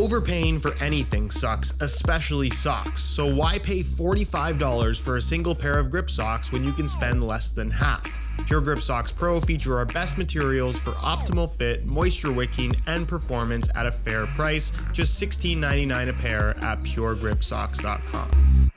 Overpaying for anything sucks, especially socks, so why pay $45 for a single pair of grip socks when you can spend less than half? Pure Grip Socks Pro feature our best materials for optimal fit, moisture wicking, and performance at a fair price, just $16.99 a pair at puregripsocks.com.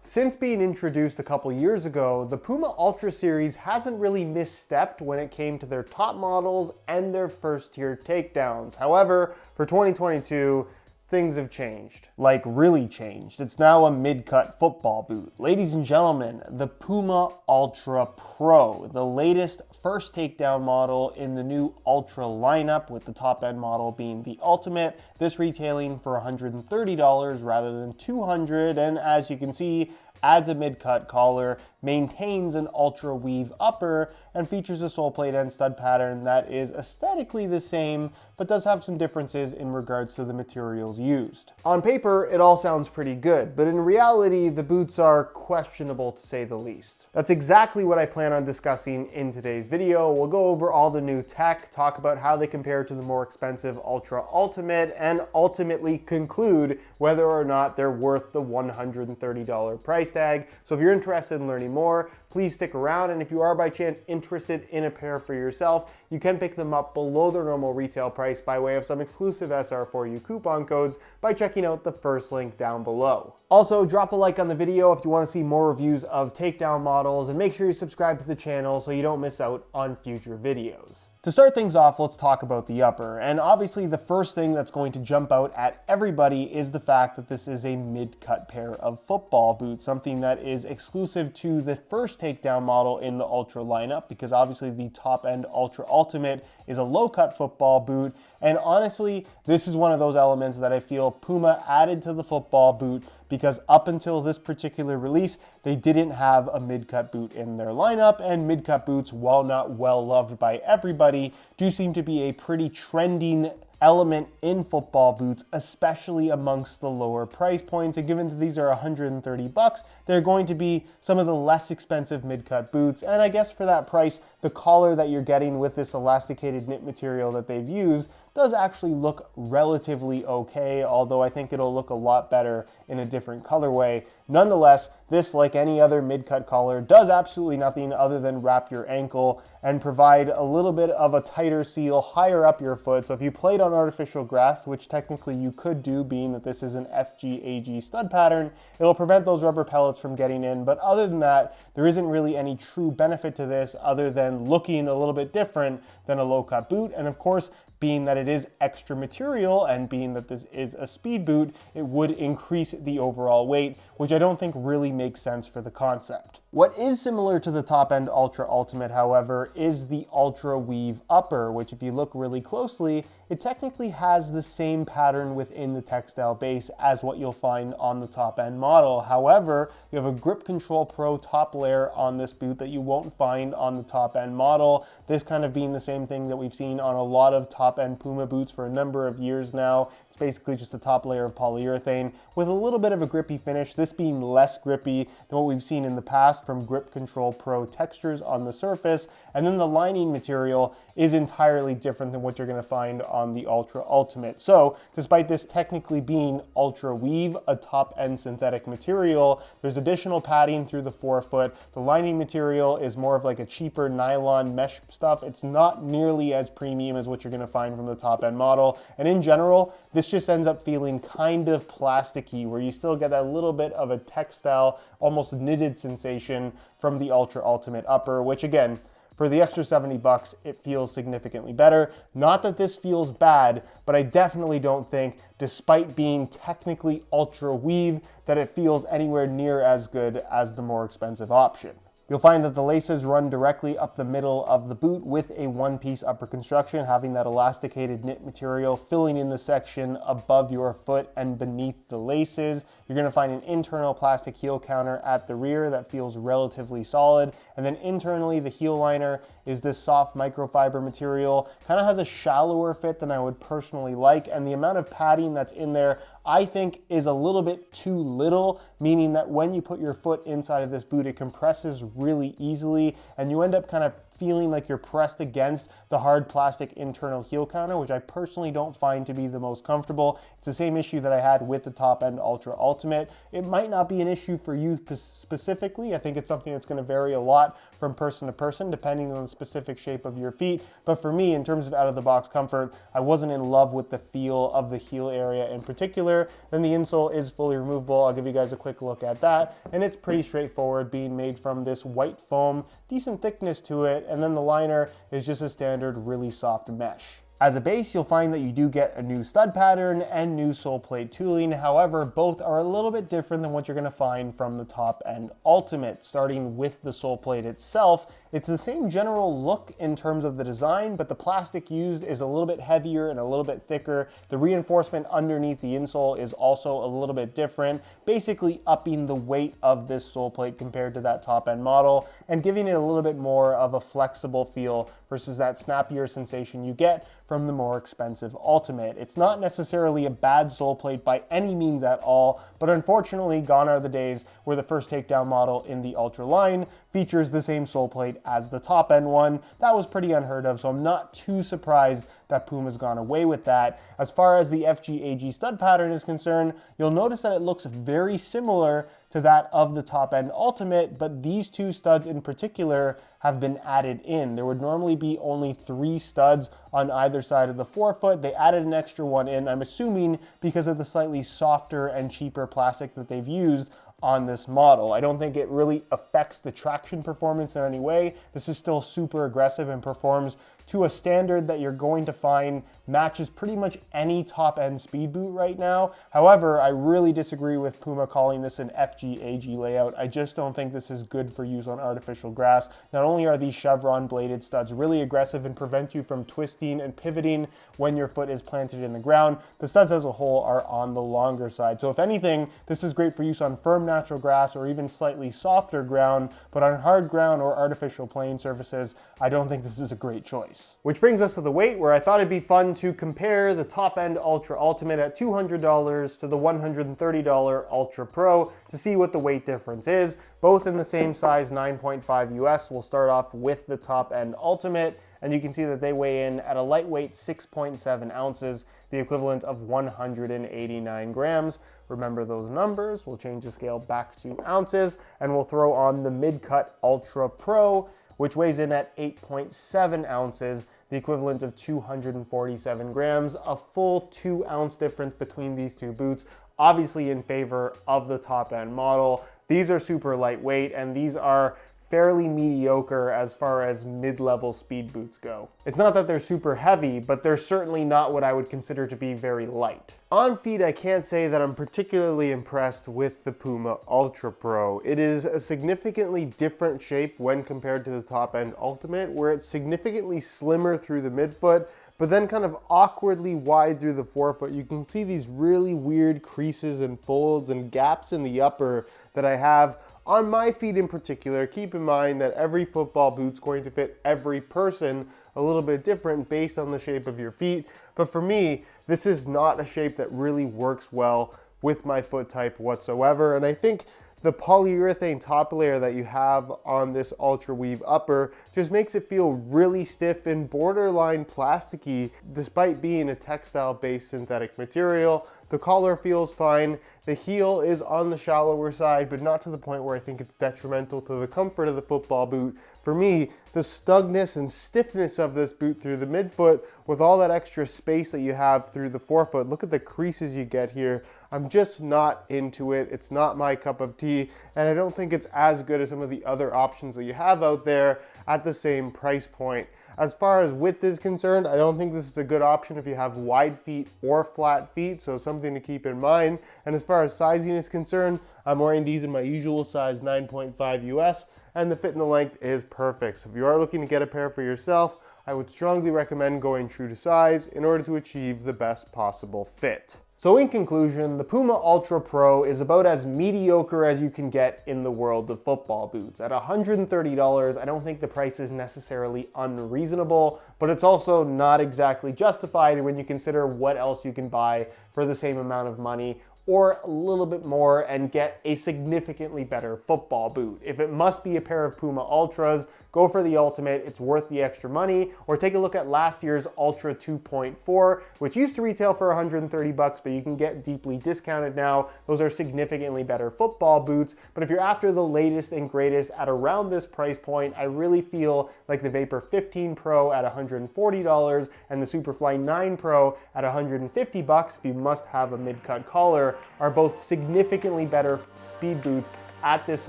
Since being introduced a couple years ago, the Puma Ultra series hasn't really misstepped when it came to their top models and their first tier takedowns. However, for 2022, things have changed. Like, really changed. It's now a mid-cut football boot. Ladies and gentlemen, the Puma Ultra Pro, the latest first takedown model in the new Ultra lineup, with the top end model being the Ultimate. This retailing for $130 rather than $200, and as you can see, adds a mid-cut collar, maintains an ultra weave upper, and features a sole plate and stud pattern that is aesthetically the same, but does have some differences in regards to the materials used. On paper, it all sounds pretty good, but in reality, the boots are questionable to say the least. That's exactly what I plan on discussing in today's video. We'll go over all the new tech, talk about how they compare to the more expensive Ultra Ultimate, and ultimately conclude whether or not they're worth the $130 price tag. So if you're interested in learning more, please stick around, and if you are by chance interested in a pair for yourself, you can pick them up below their normal retail price by way of some exclusive SR4U coupon codes by checking out the first link down below. Also, drop a like on the video if you want to see more reviews of takedown models, and make sure you subscribe to the channel so you don't miss out on future videos. To start things off, let's talk about the upper. And obviously the first thing that's going to jump out at everybody is the fact that this is a mid-cut pair of football boots, something that is exclusive to the first takedown model in the Ultra lineup, because obviously the top end Ultra Ultimate is a low-cut football boot. And honestly, this is one of those elements that I feel Puma added to the football boot, because up until this particular release, they didn't have a mid-cut boot in their lineup, and mid-cut boots, while not well loved by everybody, do seem to be a pretty trending element in football boots, especially amongst the lower price points. And given that these are $130, they're going to be some of the less expensive mid-cut boots. And I guess for that price, the collar that you're getting with this elasticated knit material that they've used does actually look relatively okay, although I think it'll look a lot better in a different colorway. Nonetheless, this, like any other mid-cut collar, does absolutely nothing other than wrap your ankle and provide a little bit of a tighter seal higher up your foot. So if you played on artificial grass, which technically you could do being that this is an FGAG stud pattern, it'll prevent those rubber pellets from getting in. But other than that, there isn't really any true benefit to this other than looking a little bit different than a low-cut boot. And of course, being that it is extra material and being that this is a speed boot, it would increase the overall weight, which I don't think really makes sense for the concept. What is similar to the top end Ultra Ultimate, however, is the Ultra Weave upper, which if you look really closely, it technically has the same pattern within the textile base as what you'll find on the top end model. However, you have a Grip Control Pro top layer on this boot that you won't find on the top end model. This kind of being the same thing that we've seen on a lot of top end Puma boots for a number of years now. It's basically just a top layer of polyurethane with a little bit of a grippy finish, this being less grippy than what we've seen in the past from Grip Control Pro textures on the surface. And then the lining material is entirely different than what you're going to find on the Ultra Ultimate. So despite this technically being Ultra Weave, a top end synthetic material, there's additional padding through the forefoot. The lining material is more of like a cheaper nylon mesh stuff. It's not nearly as premium as what you're going to find from the top end model. And in general, this just ends up feeling kind of plasticky, where you still get that little bit of a textile, almost knitted sensation from the Ultra Ultimate upper, which again, for the extra $70, it feels significantly better. Not that this feels bad, but I definitely don't think, despite being technically Ultra Weave, that it feels anywhere near as good as the more expensive option. You'll find that the laces run directly up the middle of the boot with a one-piece upper construction, having that elasticated knit material filling in the section above your foot and beneath the laces. You're going to find an internal plastic heel counter at the rear that feels relatively solid. And then internally, the heel liner is this soft microfiber material. Kind of has a shallower fit than I would personally like, and the amount of padding that's in there I think is a little bit too little, meaning that when you put your foot inside of this boot, it compresses really easily, and you end up kind of feeling like you're pressed against the hard plastic internal heel counter, which I personally don't find to be the most comfortable. It's the same issue that I had with the top end Ultra Ultimate. It might not be an issue for you specifically. I think it's something that's going to vary a lot from person to person, depending on the specific shape of your feet. But for me, in terms of out-of-the-box comfort, I wasn't in love with the feel of the heel area in particular. Then the insole is fully removable. I'll give you guys a quick look at that. And it's pretty straightforward, being made from this white foam, decent thickness to it. And then the liner is just a standard, really soft mesh. As a base, you'll find that you do get a new stud pattern and new Soleplate tooling. However, both are a little bit different than what you're going to find from the top end Ultimate. Starting with the Soleplate itself, it's the same general look in terms of the design, but the plastic used is a little bit heavier and a little bit thicker. The reinforcement underneath the insole is also a little bit different, basically upping the weight of this Soleplate compared to that top end model and giving it a little bit more of a flexible feel versus that snappier sensation you get from the more expensive Ultimate. It's not necessarily a bad Soleplate by any means at all, but unfortunately gone are the days where the first takedown model in the Ultra line features the same Soleplate as the top end one. That was pretty unheard of, so I'm not too surprised that Puma's gone away with that. As far as the FGAG stud pattern is concerned, you'll notice that it looks very similar to that of the top end Ultimate, but these two studs in particular have been added in. There would normally be only 3 studs on either side of the forefoot. They added an extra one in, I'm assuming because of the slightly softer and cheaper plastic that they've used on this model. I don't think it really affects the traction performance in any way. This is still super aggressive and performs to a standard that you're going to find matches pretty much any top-end speed boot right now. However, I really disagree with Puma calling this an FGAG layout. I just don't think this is good for use on artificial grass. Not only are these chevron bladed studs really aggressive and prevent you from twisting and pivoting when your foot is planted in the ground, the studs as a whole are on the longer side. So if anything, this is great for use on firm natural grass or even slightly softer ground, but on hard ground or artificial playing surfaces, I don't think this is a great choice. Which brings us to the weight, where I thought it'd be fun to compare the top end Ultra Ultimate at $200 to the $130 Ultra Pro to see what the weight difference is. Both in the same size, 9.5 US. We'll start off with the top end Ultimate, and you can see that they weigh in at a lightweight 6.7 ounces, the equivalent of 189 grams. Remember those numbers. We'll change the scale back to ounces, and we'll throw on the mid-cut Ultra Pro, which weighs in at 8.7 ounces, the equivalent of 247 grams, a full 2 ounce difference between these two boots, obviously in favor of the top end model. These are super lightweight, and these are fairly mediocre as far as mid-level speed boots go. It's not that they're super heavy, but they're certainly not what I would consider to be very light. On feet, I can't say that I'm particularly impressed with the Puma Ultra Pro. It is a significantly different shape when compared to the top-end Ultimate, where it's significantly slimmer through the midfoot, but then kind of awkwardly wide through the forefoot. You can see these really weird creases and folds and gaps in the upper that I have on my feet in particular. Keep in mind that every football boot's going to fit every person a little bit different based on the shape of your feet. But for me, this is not a shape that really works well with my foot type whatsoever. And I think the polyurethane top layer that you have on this Ultra Weave upper just makes it feel really stiff and borderline plasticky, despite being a textile-based synthetic material. The collar feels fine. The heel is on the shallower side, but not to the point where I think it's detrimental to the comfort of the football boot. For me, the snugness and stiffness of this boot through the midfoot, with all that extra space that you have through the forefoot, look at the creases you get here. I'm just not into it. It's not my cup of tea, and I don't think it's as good as some of the other options that you have out there at the same price point. As far as width is concerned, I don't think this is a good option if you have wide feet or flat feet, so something to keep in mind. And as far as sizing is concerned, I'm wearing these in my usual size 9.5 US, and the fit and the length is perfect. So if you are looking to get a pair for yourself, I would strongly recommend going true to size in order to achieve the best possible fit. So in conclusion, the Puma Ultra Pro is about as mediocre as you can get in the world of football boots. At $130, I don't think the price is necessarily unreasonable, but it's also not exactly justified when you consider what else you can buy for the same amount of money, or a little bit more, and get a significantly better football boot. If it must be a pair of Puma Ultras go for the Ultimate. It's worth the extra money. Or take a look at last year's Ultra 2.4, which used to retail for $130, but you can get deeply discounted now. Those are significantly better football boots. But if you're after the latest and greatest at around this price point, I really feel like the Vapor 15 Pro at $140 and the Superfly 9 Pro at $150, if you must have a mid-cut collar, are both significantly better speed boots at this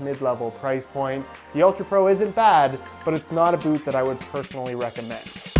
mid-level price point. The Ultra Pro isn't bad, but it's not a boot that I would personally recommend.